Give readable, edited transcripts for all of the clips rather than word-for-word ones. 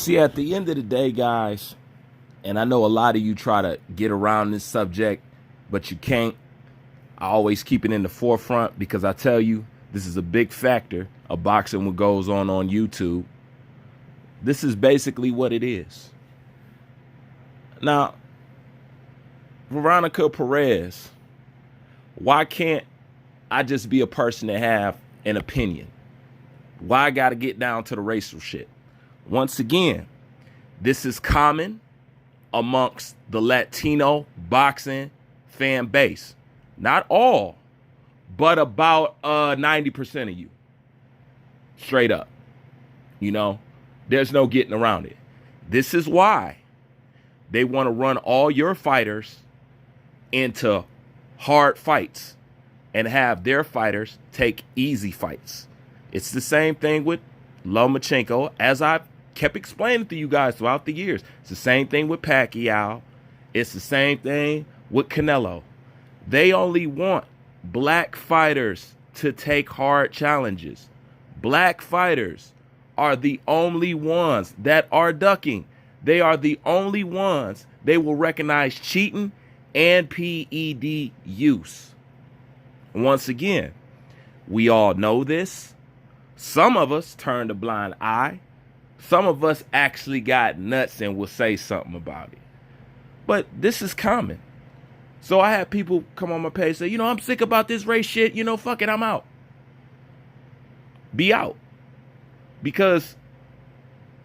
See, at the end of the day, guys, and I know a lot of you try to get around this subject, but you can't. I always keep it in the forefront because I tell you, this is a big factor of boxing what goes on YouTube. This is basically what it is. Now, Veronica Perez, why can't I just be a person that have an opinion? Why I got to get down to the racial shit? Once again, this is common amongst the Latino boxing fan base. Not all, but about 90% of you. Straight up. You know, there's no getting around it. This is why they want to run all your fighters into hard fights and have their fighters take easy fights. It's the same thing with Lomachenko, as I've kept explaining to you guys throughout the years. It's the same thing with Pacquiao. It's the same thing with Canelo. They only want black fighters to take hard challenges. Black fighters are the only ones that are ducking. They are the only ones they will recognize cheating and PED use. Once again, we all know this. Some of us turned a blind eye. Some of us actually got nuts and will say something about it. But this is common. So I had people come on my page say, I'm sick about this race shit. Fuck it, I'm out. Be out. Because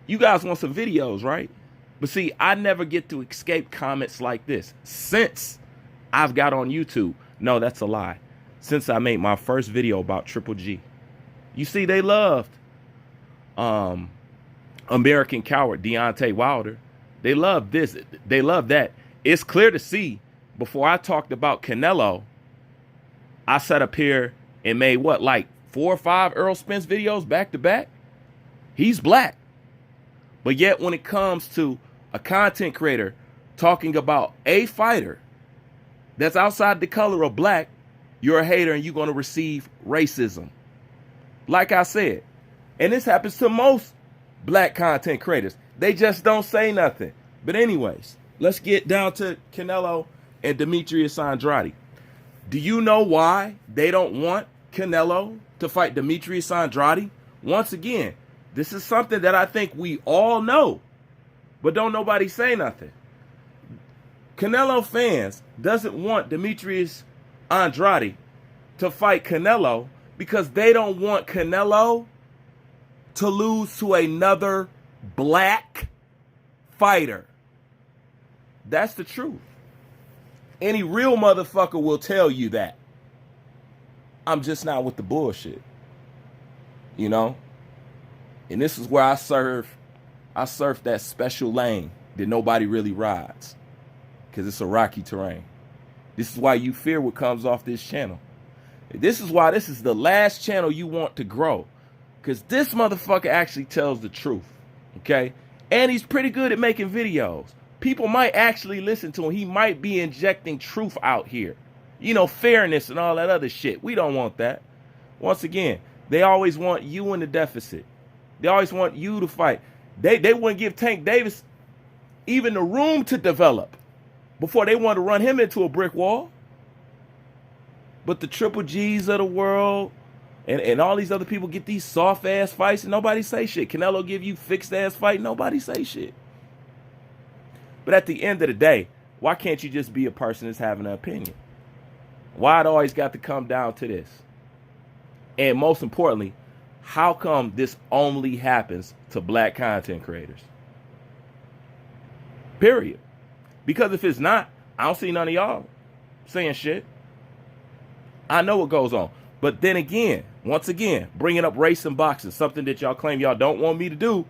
you guys want some videos, right? But see, I never get to escape comments like this since I've got on YouTube. No, that's a lie. Since I made my first video about Triple G. You see, they loved American Coward, Deontay Wilder. They love this. They love that. It's clear to see, before I talked about Canelo, I sat up here and made like 4 or 5 Earl Spence videos back to back. He's black. But yet when it comes to a content creator talking about a fighter that's outside the color of black, you're a hater and you're going to receive racism. Like I said, and this happens to most black content creators. They just don't say nothing. But anyways, let's get down to Canelo and Demetrius Andrade. Do you know why they don't want Canelo to fight Demetrius Andrade? Once again, this is something that I think we all know, but don't nobody say nothing. Canelo fans doesn't want Demetrius Andrade to fight Canelo because they don't want Canelo to lose to another black fighter. That's the truth. Any real motherfucker will tell you that. I'm just not with the bullshit. And this is where I surf that special lane that nobody really rides. Because it's a rocky terrain. This is why you fear what comes off this channel. This is why this is the last channel you want to grow. Because this motherfucker actually tells the truth. Okay? And he's pretty good at making videos. People might actually listen to him. He might be injecting truth out here. Fairness and all that other shit. We don't want that. Once again, they always want you in the deficit. They always want you to fight. They wouldn't give Tank Davis even the room to develop before they want to run him into a brick wall. But the Triple G's of the world and all these other people get these soft-ass fights and nobody say shit. Canelo give you fixed-ass fight, nobody say shit. But at the end of the day, why can't you just be a person that's having an opinion? Why it always got to come down to this? And most importantly, how come this only happens to black content creators? Period. Because if it's not, I don't see none of y'all saying shit. I know what goes on. But then again, once again, bringing up race and boxing, something that y'all claim y'all don't want me to do,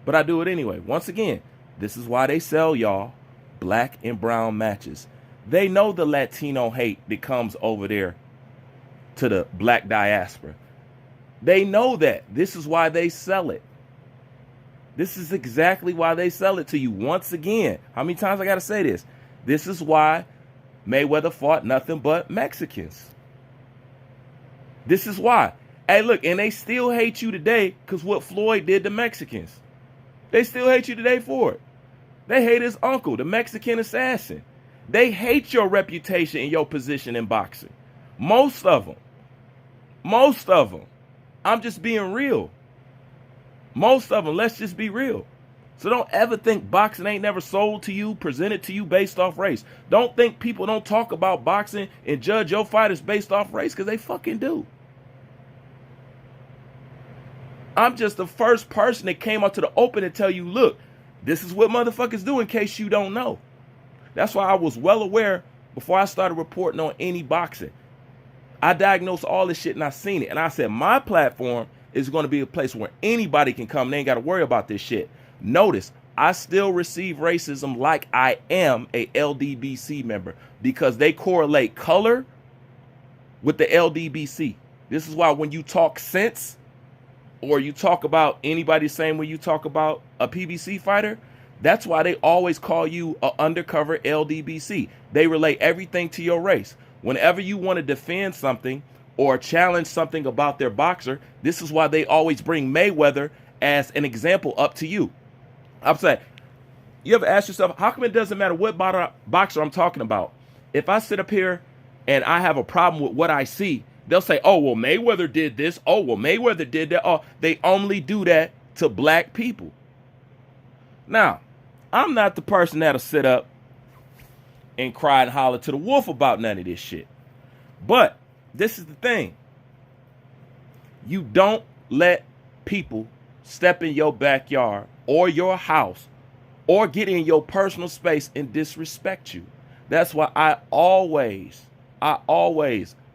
but I do it anyway. Once again, this is why they sell y'all black and brown matches. They know the Latino hate that comes over there to the black diaspora. They know that. This is why they sell it. This is exactly why they sell it to you. Once again, how many times I got to say this? This is why Mayweather fought nothing but Mexicans. This is why. Hey, look, and they still hate you today because what Floyd did to Mexicans. They still hate you today for it. They hate his uncle, the Mexican assassin. They hate your reputation and your position in boxing. Most of them. Most of them. I'm just being real. Most of them, let's just be real. So don't ever think boxing ain't never sold to you, presented to you based off race. Don't think people don't talk about boxing and judge your fighters based off race, because they fucking do. I'm just the first person that came out to the open and tell you, look, this is what motherfuckers do, in case you don't know. That's why I was well aware before I started reporting on any boxing. I diagnosed all this shit and I seen it. And I said, my platform is going to be a place where anybody can come. They ain't got to worry about this shit. Notice, I still receive racism like I am a LDBC member, because they correlate color with the LDBC. This is why when you talk sense, or you talk about anybody the same way you talk about a PBC fighter, that's why they always call you an undercover LDBC. They relate everything to your race. Whenever you want to defend something or challenge something about their boxer, this is why they always bring Mayweather as an example up to you. I'm saying, you ever ask yourself, how come it doesn't matter what boxer I'm talking about? If I sit up here and I have a problem with what I see, they'll say, oh, well, Mayweather did this. Oh, well, Mayweather did that. Oh, they only do that to black people. Now, I'm not the person that'll sit up and cry and holler to the wolf about none of this shit. But this is the thing. You don't let people step in your backyard or your house or get in your personal space and disrespect you. That's why I always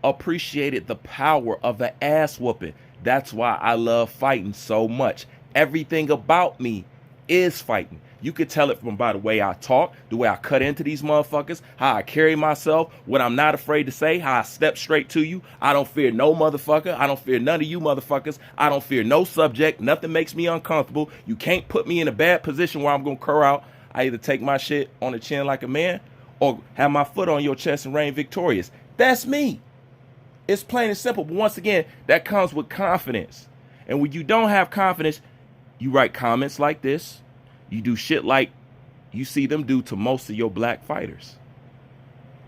appreciated the power of an ass whooping. That's why I love fighting so much. Everything about me is fighting. You could tell it from by the way I talk, the way I cut into these motherfuckers, how I carry myself, what I'm not afraid to say, how I step straight to you. I don't fear no motherfucker. I don't fear none of you motherfuckers. I don't fear no subject. Nothing makes me uncomfortable. You can't put me in a bad position where I'm going to cur out. I either take my shit on the chin like a man or have my foot on your chest and reign victorious. That's me. It's plain and simple. But once again, that comes with confidence. And when you don't have confidence, you write comments like this. You do shit like you see them do to most of your black fighters.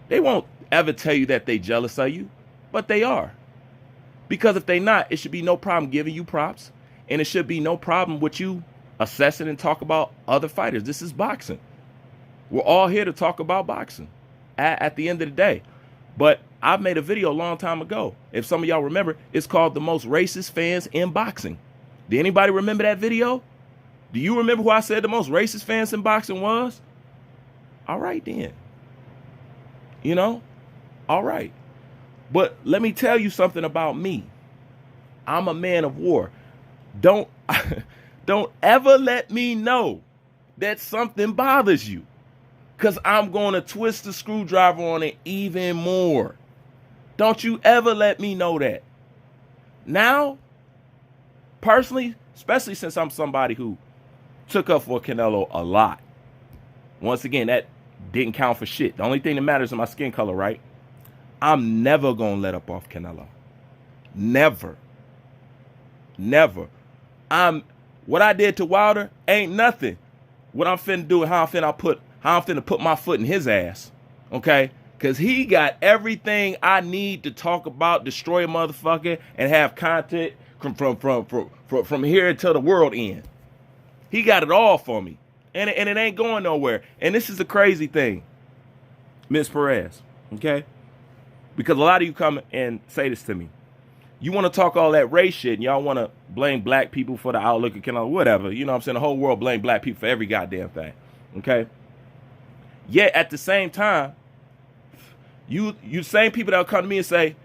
They won't ever tell you that they jealous of you, but they are. Because if they not, it should be no problem giving you props. And it should be no problem with you assessing and talk about other fighters. This is boxing. We're all here to talk about boxing at the end of the day. But I've made a video a long time ago. If some of y'all remember, it's called The Most Racist Fans in Boxing. Did anybody remember that video? Do you remember who I said the most racist fans in boxing was? All right, then. You know? All right. But let me tell you something about me. I'm a man of war. Don't ever let me know that something bothers you, because I'm going to twist the screwdriver on it even more. Don't you ever let me know that. Now, personally, especially since I'm somebody who took up for Canelo a lot. Once again, that didn't count for shit. The only thing that matters is my skin color, right? I'm never going to let up off Canelo. Never. Never. What I did to Wilder ain't nothing. What I'm finna do and how I'm finna put my foot in his ass. Okay? Because he got everything I need to talk about, destroy a motherfucker, and have content from here until the world ends. He got it all for me. And it ain't going nowhere. And this is the crazy thing, Ms. Perez. Okay? Because a lot of you come and say this to me. You want to talk all that race shit, and y'all want to blame black people for the outlook of Canelo, whatever. You know what I'm saying? The whole world blame black people for every goddamn thing. Okay? Yet at the same time, you same people that'll come to me and say,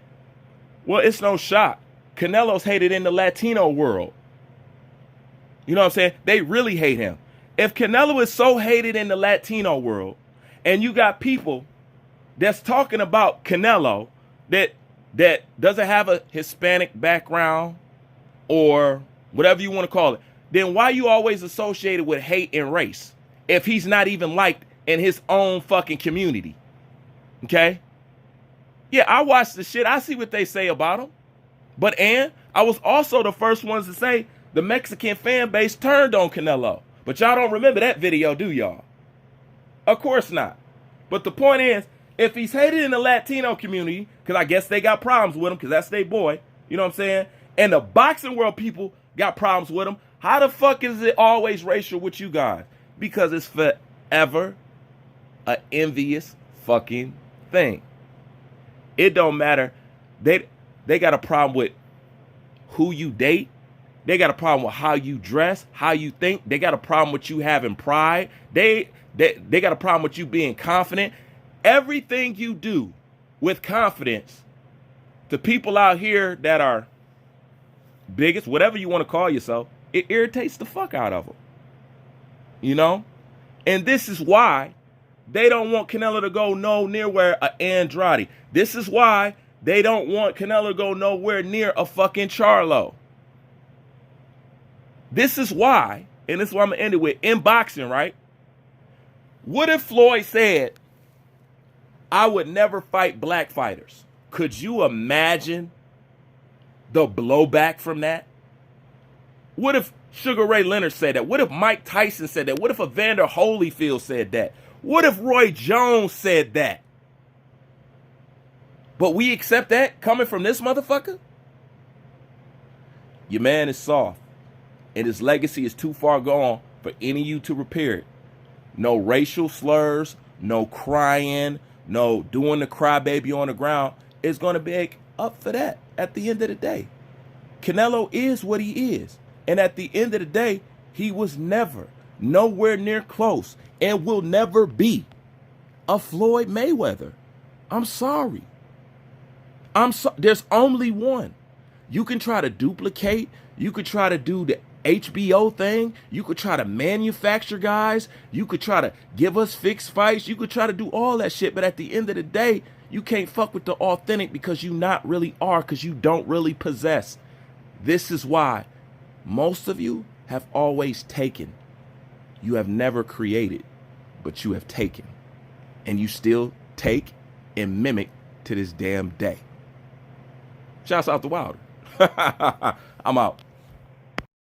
well, it's no shock. Canelo's hated in the Latino world. You know what I'm saying? They really hate him. If Canelo is so hated in the Latino world, and you got people that's talking about Canelo that doesn't have a Hispanic background or whatever you want to call it, then why you always associated with hate and race if he's not even liked in his own fucking community? Okay? Yeah, I watch the shit. I see what they say about him. But I was also the first ones to say the Mexican fan base turned on Canelo But y'all don't remember that video, do y'all? Of course not. But the point is, if he's hated in the Latino community, because I guess they got problems with him, because that's their boy, you know what I'm saying? And the boxing world people got problems with him. How the fuck is it always racial with you guys? Because it's forever an envious fucking thing. It don't matter. They got a problem with who you date. They got a problem with how you dress, how you think. They got a problem with you having pride. They got a problem with you being confident. Everything you do with confidence, to people out here that are bigots, whatever you want to call yourself, it irritates the fuck out of them. You know? And this is why they don't want Canelo to go no near where a Andrade. This is why they don't want Canelo to go nowhere near a fucking Charlo. This is why, and this is what I'm going to end it with, in boxing, right? What if Floyd said, I would never fight black fighters? Could you imagine the blowback from that? What if Sugar Ray Leonard said that? What if Mike Tyson said that? What if Evander Holyfield said that? What if Roy Jones said that? But we accept that coming from this motherfucker? Your man is soft. And his legacy is too far gone for any of you to repair it. No racial slurs, no crying, no doing the crybaby on the ground is going to make up for that at the end of the day. Canelo is what he is. And at the end of the day, he was never, nowhere near close, and will never be a Floyd Mayweather. I'm sorry. There's only one. You can try to duplicate. You could try to do the HBO thing. You could try to manufacture guys. You could try to give us fixed fights. You could try to do all that shit. But at the end of the day, you can't fuck with the authentic because you not really are, because you don't really possess. This is why most of you have always taken. You have never created, but you have taken. And you still take and mimic to this damn day. Shouts out to Wilder. I'm out.